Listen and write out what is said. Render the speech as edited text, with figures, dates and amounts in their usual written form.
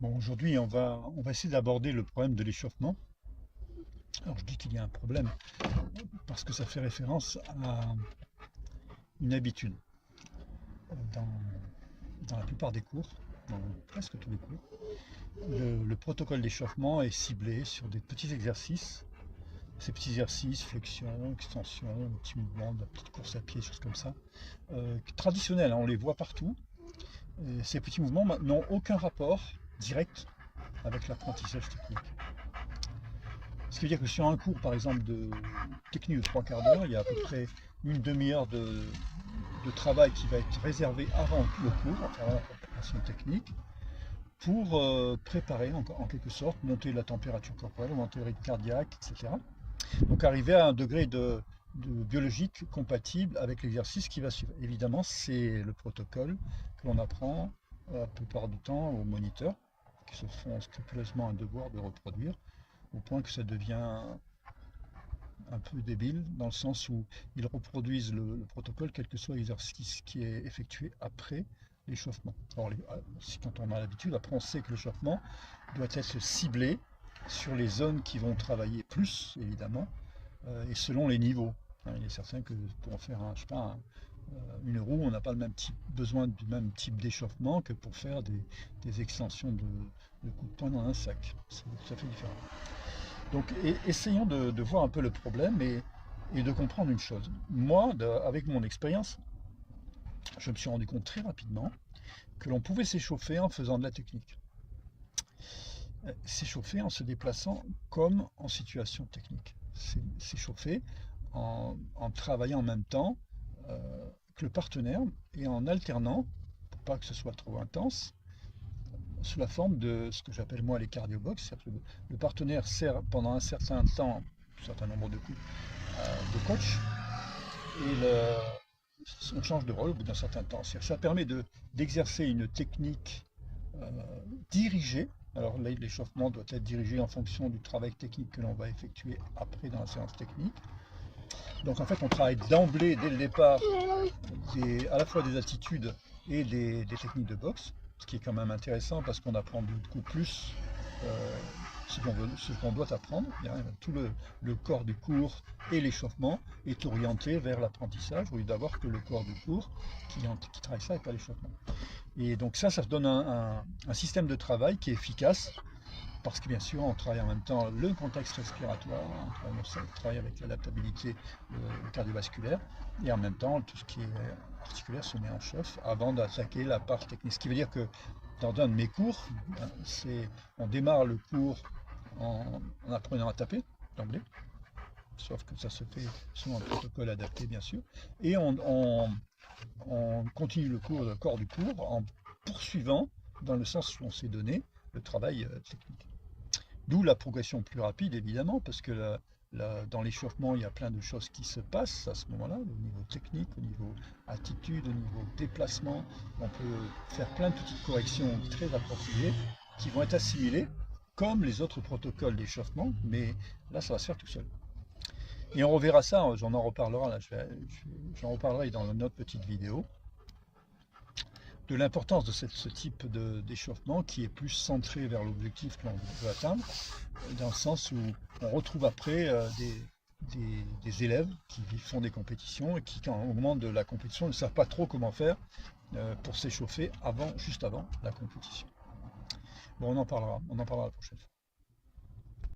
Bon, aujourd'hui, on va essayer d'aborder le problème de l'échauffement. Alors, je dis qu'il y a un problème parce que ça fait référence à une habitude. Dans, dans la plupart des cours, dans presque tous les cours, le protocole d'échauffement est ciblé sur des petits exercices. Ces petits exercices, flexion, extension, petits mouvements, de la petite course à pied, choses comme ça, traditionnels, hein, on les voit partout. Et ces petits mouvements n'ont aucun rapport direct avec l'apprentissage technique. Ce qui veut dire que sur un cours, par exemple, de technique de trois quarts d'heure, il y a à peu près une demi-heure de travail qui va être réservé avant le cours, enfin avant la préparation technique, pour préparer en quelque sorte, monter la température corporelle, monter le rythme cardiaque, etc. Donc arriver à un degré de biologique compatible avec l'exercice qui va suivre. Évidemment, c'est le protocole que l'on apprend la plupart du temps aux moniteurs, qui se font scrupuleusement un devoir de reproduire, au point que ça devient un peu débile, dans le sens où ils reproduisent le protocole, quel que soit l'exercice qui est effectué après l'échauffement. Alors, quand on a l'habitude, après on sait que l'échauffement doit être ciblé sur les zones qui vont travailler plus, évidemment, et selon les niveaux. Hein, il est certain que pour faire je sais pas, une roue, on n'a pas le même besoin du même type d'échauffement que pour faire des extensions de coups de poing dans un sac. C'est tout à fait différent. Donc essayons de voir un peu le problème et de comprendre une chose. Moi, avec mon expérience, je me suis rendu compte très rapidement que l'on pouvait s'échauffer en faisant de la technique. S'échauffer en se déplaçant comme en situation technique. S'échauffer en travaillant en même temps que le partenaire et en alternant, pour pas que ce soit trop intense, sous la forme de ce que j'appelle moi les cardio-box. C'est-à-dire que le partenaire sert pendant un certain temps, un certain nombre de coups, de coach, et on change de rôle au bout d'un certain temps. Ça permet d'exercer une technique euh, dirigée. Alors l'échauffement doit être dirigé en fonction du travail technique que l'on va effectuer après dans la séance technique. Donc en fait, on travaille d'emblée, dès le départ, à la fois des attitudes et des techniques de boxe, ce qui est quand même intéressant parce qu'on apprend beaucoup plus euh, ce qu'on doit apprendre. Tout le corps du cours et l'échauffement est orienté vers l'apprentissage, au lieu d'avoir que le corps du cours qui travaille ça et pas l'échauffement. Et donc ça donne un système de travail qui est efficace parce que bien sûr, on travaille en même temps le contexte respiratoire, on travaille avec l'adaptabilité cardiovasculaire, et en même temps, tout ce qui est articulaire se met en chauffe avant d'attaquer la part technique. Ce qui veut dire que dans un de mes cours, on démarre le cours en apprenant à taper d'emblée, sauf que ça se fait selon un protocole adapté, bien sûr, et on continue le corps du cours en poursuivant, dans le sens où on s'est donné, le travail technique. D'où la progression plus rapide, évidemment, parce que dans l'échauffement, il y a plein de choses qui se passent à ce moment-là, au niveau technique, au niveau attitude, au niveau déplacement. On peut faire plein de petites corrections très appropriées qui vont être assimilées comme les autres protocoles d'échauffement, mais là, ça va se faire tout seul. Et on reverra ça, j'en en reparlera là, j'en reparlerai dans une autre petite vidéo, de l'importance de ce type d'échauffement qui est plus centré vers l'objectif que l'on veut atteindre, dans le sens où on retrouve après des élèves qui font des compétitions et qui, au moment de la compétition, ne savent pas trop comment faire pour s'échauffer juste avant la compétition. Bon, on en parlera la prochaine fois.